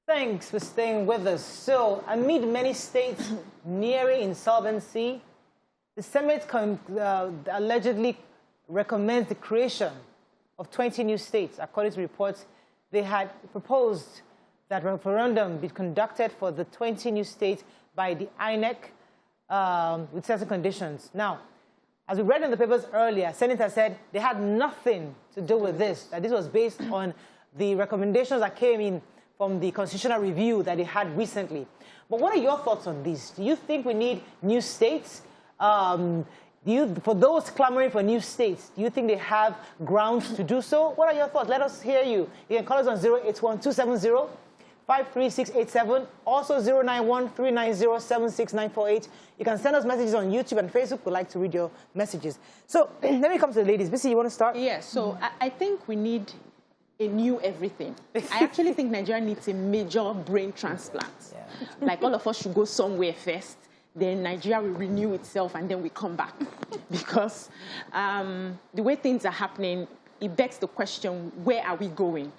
Thanks for staying with us. So, amid many states nearing insolvency, the Senate allegedly recommends the creation of 20 new states. According to reports, they had proposed that referendum be conducted for the 20 new states by the INEC with certain conditions. Now, as we read in the papers earlier, Senators said they had nothing to do with this, that this was based on the recommendations that came in from the constitutional review that they had recently. But what are your thoughts on this? Do you think we need new states? For those clamoring for new states, do you think they have grounds to do so? What are your thoughts? Let us hear you. You can call us on 081-270-53687, also 091-390-76948. You can send us messages on YouTube and Facebook. We'd like to read your messages. So let me come to the ladies. Bisi, you want to start? Yeah, so I think we need a new everything. I actually think Nigeria needs a major brain transplant. Yeah. Like all of us should go somewhere first, then Nigeria will renew itself, and then we come back. Because the way things are happening, it begs the question, where are we going?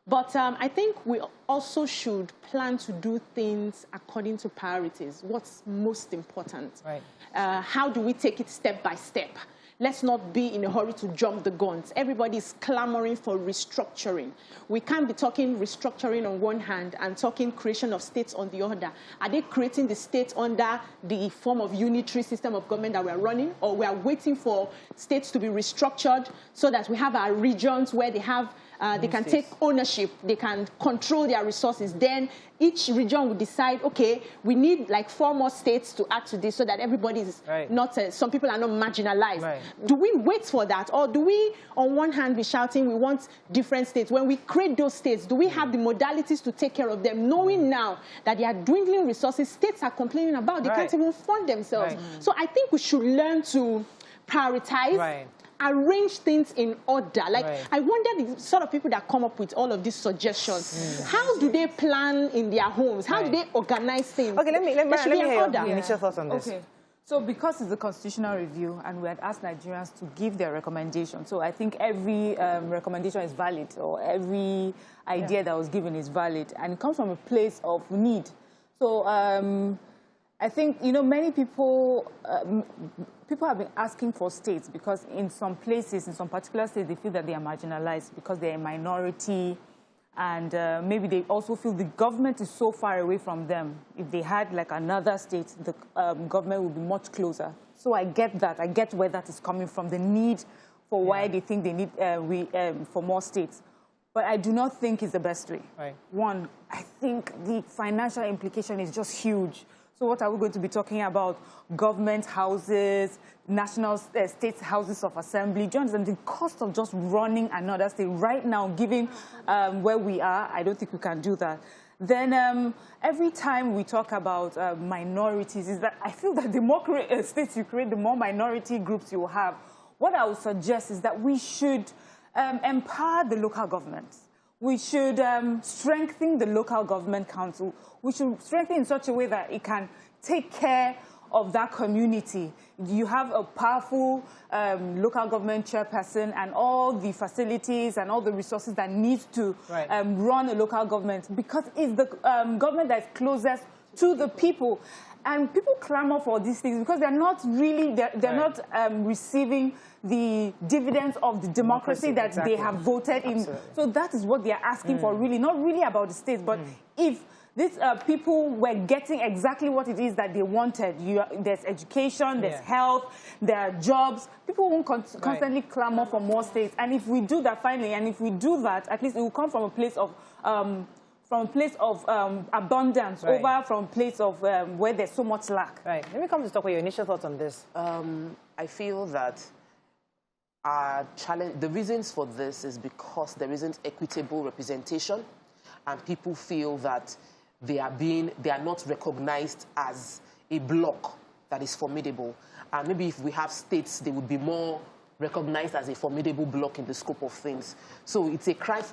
But I think we also should plan to do things according to priorities. What's most important? Right. How do we take it step by step? Let's not be in a hurry to jump the guns. Everybody is clamoring for restructuring. We can't be talking restructuring on one hand and talking creation of states on the other. Are they creating the states under the form of unitary system of government that we are running, or we are waiting for states to be restructured so that we have our regions where they have they can take ownership, they can control their resources. Then each region will decide, okay, we need like 4 more states to add to this so that everybody is not, some people are not marginalized. Right. Do we wait for that? Or do we, on one hand, be shouting we want different states? When we create those states, do we have the modalities to take care of them, knowing now that they are dwindling resources states are complaining about? They can't even fund themselves. So I think we should learn to prioritize, arrange things in order. Like, I wonder the sort of people that come up with all of these suggestions, how do they plan in their homes? How do they organize things? Okay, let me hear your initial thoughts on this. Okay. So because it's a constitutional review and we had asked Nigerians to give their recommendation, so I think every recommendation is valid, or every idea that was given is valid, and it comes from a place of need. So I think, you know, many people, people have been asking for states because in some places, in some particular states, they feel that they are marginalized because they're a minority, and maybe they also feel the government is so far away from them. If they had like another state, the government would be much closer. So I get that. I get where that is coming from, the need for why they think they need for more states. But I do not think it's the best way. Right. One, I think the financial implication is just huge. So what are we going to be talking about? Government houses, national state houses of assembly. Do you understand the cost of just running another state right now, given where we are? I don't think we can do that. Then every time we talk about minorities, is that I feel that the more states you create, the more minority groups you will have. What I would suggest is that we should empower the local governments. We should strengthen the local government council. We should strengthen in such a way that it can take care of that community. You have a powerful local government chairperson and all the facilities and all the resources that needs to run a local government, because it's the government that's closest to the people. And people clamor for these things because they're not really, they're not receiving the dividends of the democracy that they have voted in. So that is what they're asking for, really, not really about the states. But if these people were getting exactly what it is that they wanted, there's education, there's health, there are jobs, people won't constantly clamor for more states. And if we do that finally, and if we do that, at least it will come from a place of abundance over from a place of where there's so much lack. Right. Let me come to talk about your initial thoughts on this. I feel that the reasons for this is because there isn't equitable representation, and people feel that they are not recognized as a bloc that is formidable. And maybe if we have states, they would be more recognized as a formidable bloc in the scope of things. So it's a cry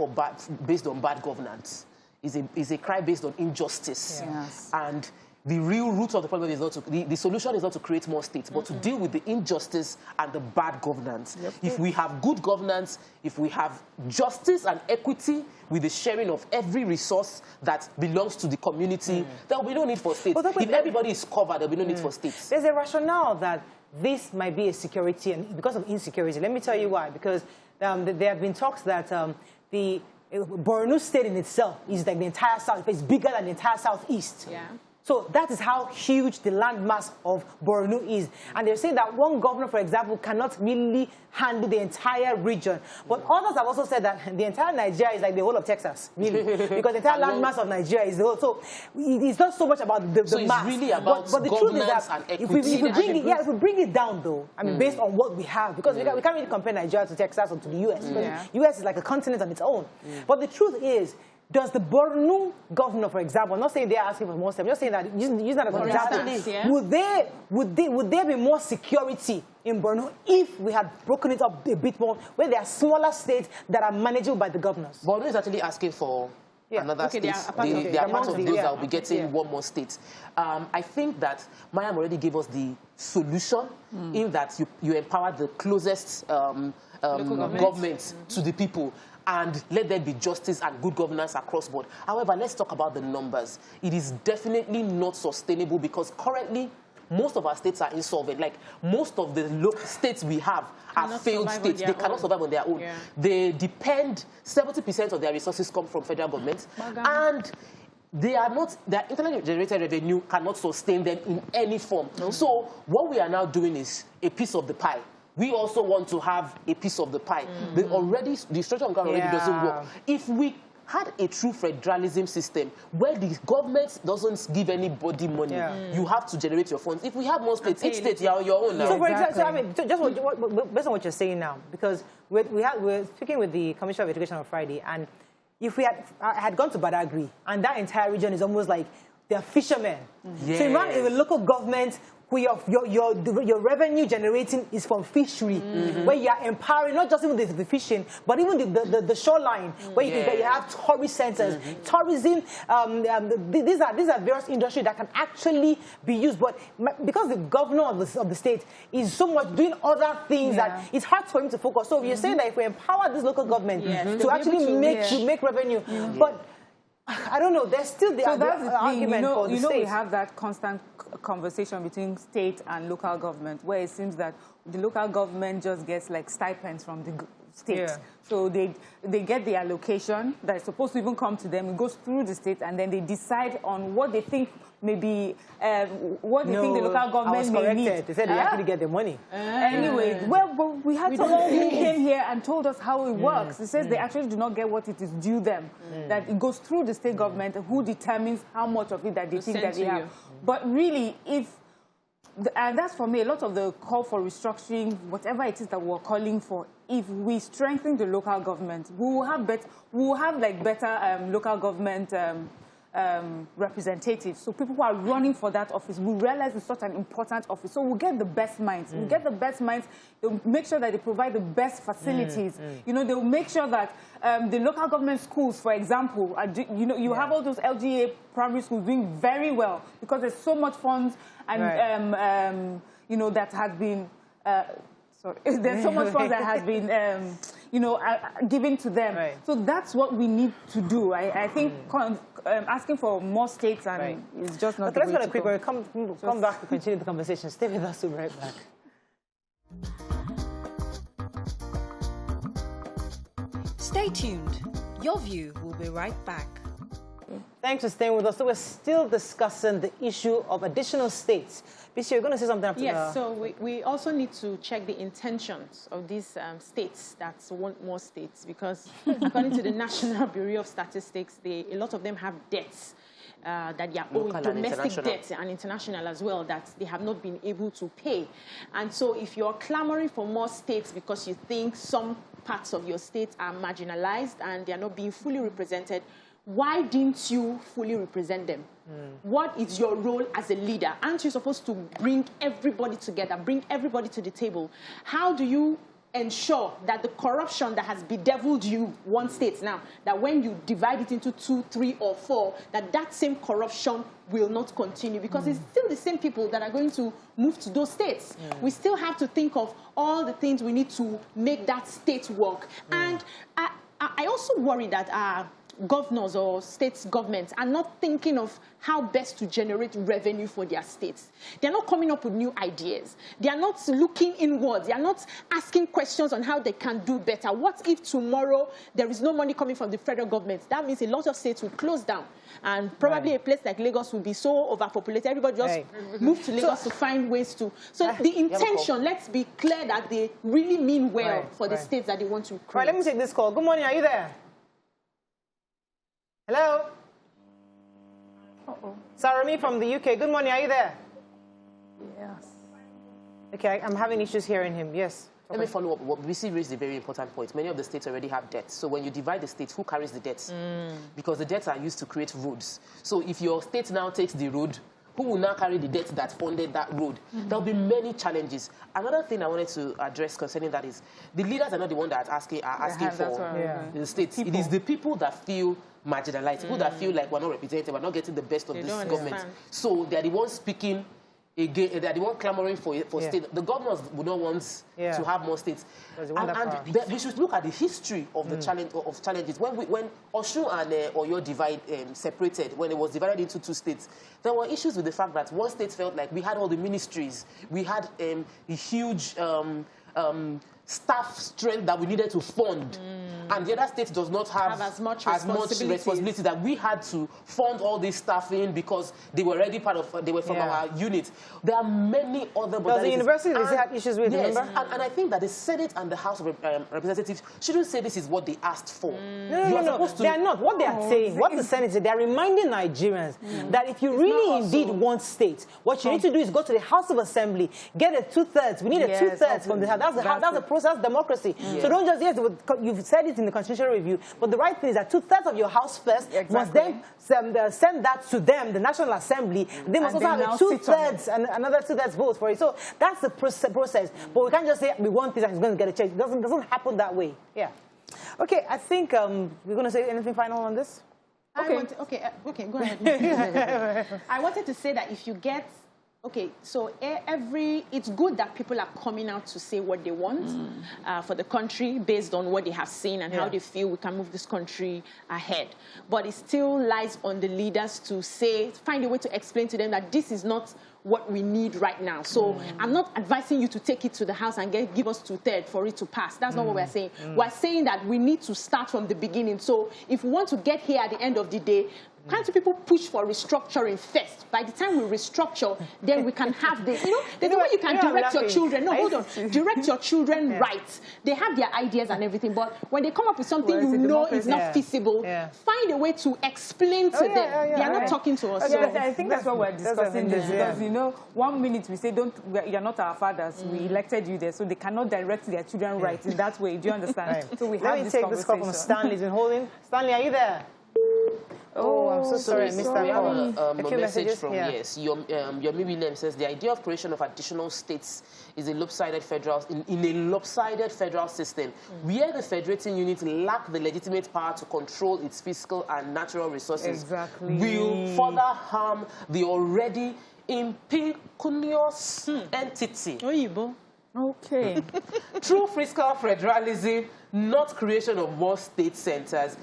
based on bad governance. Is a cry based on injustice. Yes. And the real root of the problem is not to, the solution is not to create more states, but to deal with the injustice and the bad governance. If we have good governance, if we have justice and equity with the sharing of every resource that belongs to the community, there will be no need for states. If everybody is covered, there will be no need for states. There's a rationale that this might be a security, and because of insecurity. Let me tell you why. Because there have been talks that the Borno state in itself is like the entire South. It's bigger than the entire Southeast. Yeah. So that is how huge the landmass of Borno is. And they're saying that one governor, for example, cannot really handle the entire region. But others have also said that the entire Nigeria is like the whole of Texas, really. Because the entire landmass of Nigeria is the whole. So it's not so much about the mass. It's really about but the truth is that and if we bring it down, though, I mean, based on what we have, because we can't really compare Nigeria to Texas or to the U.S. Because the U.S. is like a continent on its own. But the truth is, does the Borno governor, for example, I'm not saying they're asking for more, I'm just saying that, using that as an example, would there be more security in Borno if we had broken it up a bit more, where there are smaller states that are manageable by the governors? Borno is actually asking for another state. They are part of those that will be getting one more state. I think that Mayam already gave us the solution in that you empower the closest government to the people, and let there be justice and good governance across board. However, let's talk about the numbers. It is definitely not sustainable because currently, most of our states are insolvent. Like, most of the states we have are failed states. They cannot survive on their own. Yeah. They depend, 70% of their resources come from federal government. And they are not, their internally generated revenue cannot sustain them in any form. So what we are now doing is a piece of the pie. We also want to have a piece of the pie. The structure of government already doesn't work. If we had a true federalism system where the government doesn't give anybody money, you have to generate your funds. If we have more states, each state, you're on your own now. So, for example, I mean, just based on what you're saying now, because we're speaking with the Commissioner of Education on Friday, and if we had gone to Badagry, and that entire region is almost like they're fishermen. So you run a local government where your revenue generating is from fishery, where you are empowering not just even the fishing, but even the shoreline, where you have tourist centers, tourism. These are various industries that can actually be used, but because the governor of the state is so much doing other things that it's hard for him to focus. So you're saying that if we empower this local government to actually make revenue, but I don't know. There's still the argument for the states. We have that constant conversation between state and local government, where it seems that the local government just gets like stipends from the state. So they get the allocation that is supposed to even come to them. It goes through the state, and then they decide on what they think maybe what they think the local government may need. They said they actually get the money. Anyway, well, but we had someone who came here and told us how it works. It says they actually do not get what it is due them. That it goes through the state government, who determines how much of it that they think that they have. But really, and that's for me, a lot of the call for restructuring, whatever it is that we're calling for, if we strengthen the local government, we will have better local government representatives. So people who are running for that office will realize it's such an important office. So we'll get the best minds. We'll get the best minds. They'll make sure that they provide the best facilities. You know, they'll make sure that the local government schools, for example, you have all those LGA primary schools doing very well because there's so much funds and, you know, that has been... there's so much funds that has been, given to them. So that's what we need to do. I think asking for more states is just not. But let's go to a quick break. Come back to continue the conversation. Stay with us. We'll be right back. Stay tuned. Your View will be right back. Thanks for staying with us. So we're still discussing the issue of additional states. Bisi, you're going to say something after Yes, so we also need to check the intentions of these states that want more states, because according to the National Bureau of Statistics, a lot of them have debts that they are owing, domestic debts and international as well, that they have not been able to pay. And so if you're clamoring for more states because you think some parts of your state are marginalized and they are not being fully represented, why didn't you fully represent them? What is your role as a leader? Aren't you supposed to bring everybody together, bring everybody to the table? How do you ensure that the corruption that has bedeviled you one state now, that when you divide it into 2, 3, or 4, that same corruption will not continue, because it's still the same people that are going to move to those states. We still have to think of all the things we need to make that state work. And I also worry that governors or state governments are not thinking of how best to generate revenue for their states. They're not coming up with new ideas. They are not looking inwards. They are not asking questions on how they can do better. What if tomorrow there is no money coming from the federal government? That means a lot of states will close down. And probably a place like Lagos will be so overpopulated. Everybody just move to Lagos to find ways to. So the intention, let's be clear that they really mean well for the states that they want to create. Right, let me take this call. Good morning. Are you there? Hello? Sarami from the UK. Good morning. Are you there? Yes. Okay, I'm having issues hearing him. Yes. Let me follow up. What BC raised a very important point. Many of the states already have debts. So when you divide the states, who carries the debts? Because the debts are used to create roads. So if your state now takes the road, who will now carry the debt that funded that road? There will be many challenges. Another thing I wanted to address concerning that is the leaders are not the ones that are asking for the states. It is the people that feel marginalized, people that feel like we're not represented, we're not getting the best of this government. So they are the ones speaking again, they are the ones clamoring for state. The governors would not want to have more states. And we should look at the history of the challenges. When Osun and Oyo separated, when it was divided into 2 states, there were issues with the fact that one state felt like we had all the ministries, we had a huge staff strength that we needed to fund, and the other state does not have as much responsibility, that we had to fund all this staff in because they were already part of, they were from our unit. There are many other the universities they had issues with, remember? And I think that the Senate and the House of Representatives shouldn't say this is what they asked for. No, they are not. What they are saying, what the Senate said, they are reminding Nigerians that if you really indeed want state, what you need to do is go to the House of Assembly, get a 2/3. We need a 2/3 from the House. That's the process, democracy. So don't just, you've said it in the constitutional review, but the right thing is that 2/3 of your House first must then send that to them, the National Assembly. They must also have a 2/3 and another 2/3 vote for it. So that's the process. But we can't just say we want this and it's going to get a change. It doesn't happen that way. Yeah. Okay, I think we're going to say anything final on this? Okay, go ahead. I wanted to say that if you get, so it's good that people are coming out to say what they want for the country based on what they have seen and how they feel we can move this country ahead. But it still lies on the leaders to find a way to explain to them that this is not what we need right now. So I'm not advising you to take it to the House and give us 2/3 for it to pass. That's not what we're saying. We're saying that we need to start from the beginning. So if we want to get here at the end of the day, can't people push for restructuring first? By the time we restructure, then we can have there's a way you can direct your children. No, hold on. Direct your children right. They have their ideas and everything, but when they come up with something is not feasible, find a way to explain to them. They are not talking to us. So I think that's what we're discussing this, because, 1 minute we say, you're not our fathers, we elected you there, so they cannot direct their children right in that way. Do you understand? So we have this conversation. Let me take this call from Stanley's been holding. Stanley, are you there? Oh, I'm so sorry. I missed that call. We have a message from, Yomi Williams says, the idea of creation of additional states is a lopsided in a lopsided federal system, where the federating units lack the legitimate power to control its fiscal and natural resources, will further harm the already impecunious entity. Okay. True fiscal federalism, not creation of more state centers,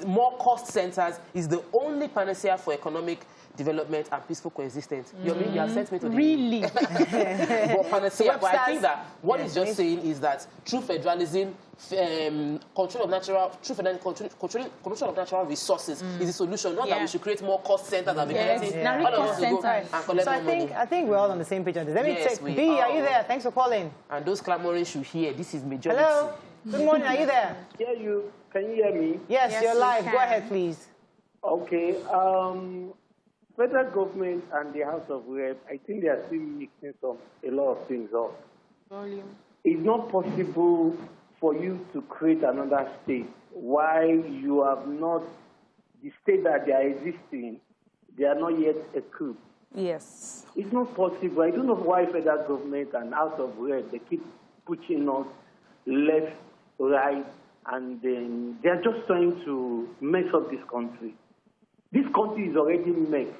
more cost centers, is the only panacea for economic development and peaceful coexistence. You have sent me to the... Really? Panacea. But I think that what it's just saying is that true federalism, control of natural resources is the solution. Not that we should create more cost centers and be collecting all of us to go and collect more money. I think we're all on the same page on this. Let me check. B, are you there? Thanks for calling. And those clamoring should hear. This is majority. Hello. Good morning. Are you there? Hear you. Can you hear me? Yes, you're live. Go ahead, please. Okay. Federal government and the House of Rep, I think they are still mixing a lot of things up. It's not possible for you to create another state while you have not, the state that they are existing, they are not yet equipped. Yes. It's not possible. I don't know why federal government and House of Rep, they keep pushing us left, right, and then they're just trying to mess up this country. This country is already messed.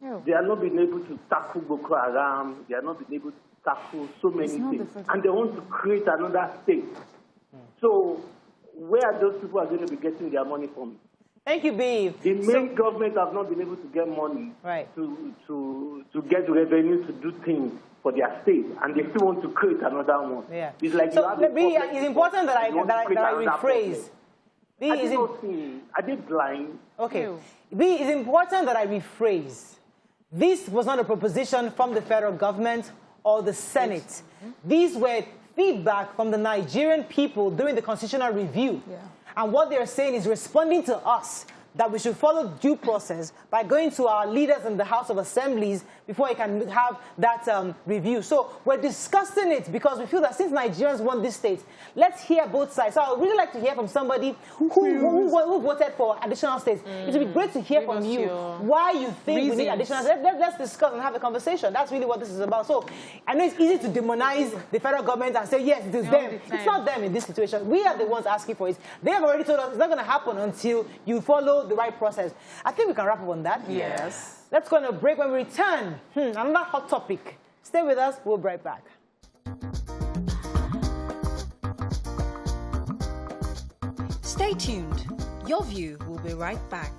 Yeah. They are not being able to tackle Boko Haram. They are not being able to tackle so many things. And they want to create another state. So where are those people are going to be getting their money from? Thank you, Bev. The main government have not been able to get money to get revenue to do things for their state, and they still want to create another one. Yeah. It's like so it's important that I rephrase. Are they blind? Okay. B, it's important that I rephrase. This was not a proposition from the federal government or the Senate. These were feedback from the Nigerian people during the constitutional review. Yeah. And what they're saying is responding to us that we should follow due process by going to our leaders in the House of Assemblies before we can have that review. So we're discussing it because we feel that since Nigerians want this state, let's hear both sides. So I would really like to hear from somebody who voted for additional states. It would be great to hear from you why you think we need additional states. Let's discuss and have a conversation. That's really what this is about. So I know it's easy to demonize the federal government and say, yes, it is them. It's not them in this situation. We are the ones asking for it. They have already told us it's not going to happen until you follow the right process. I think we can wrap up on that. Yes. Let's go on a break. When we return, another hot topic. Stay with us. We'll be right back. Stay tuned. Your View will be right back.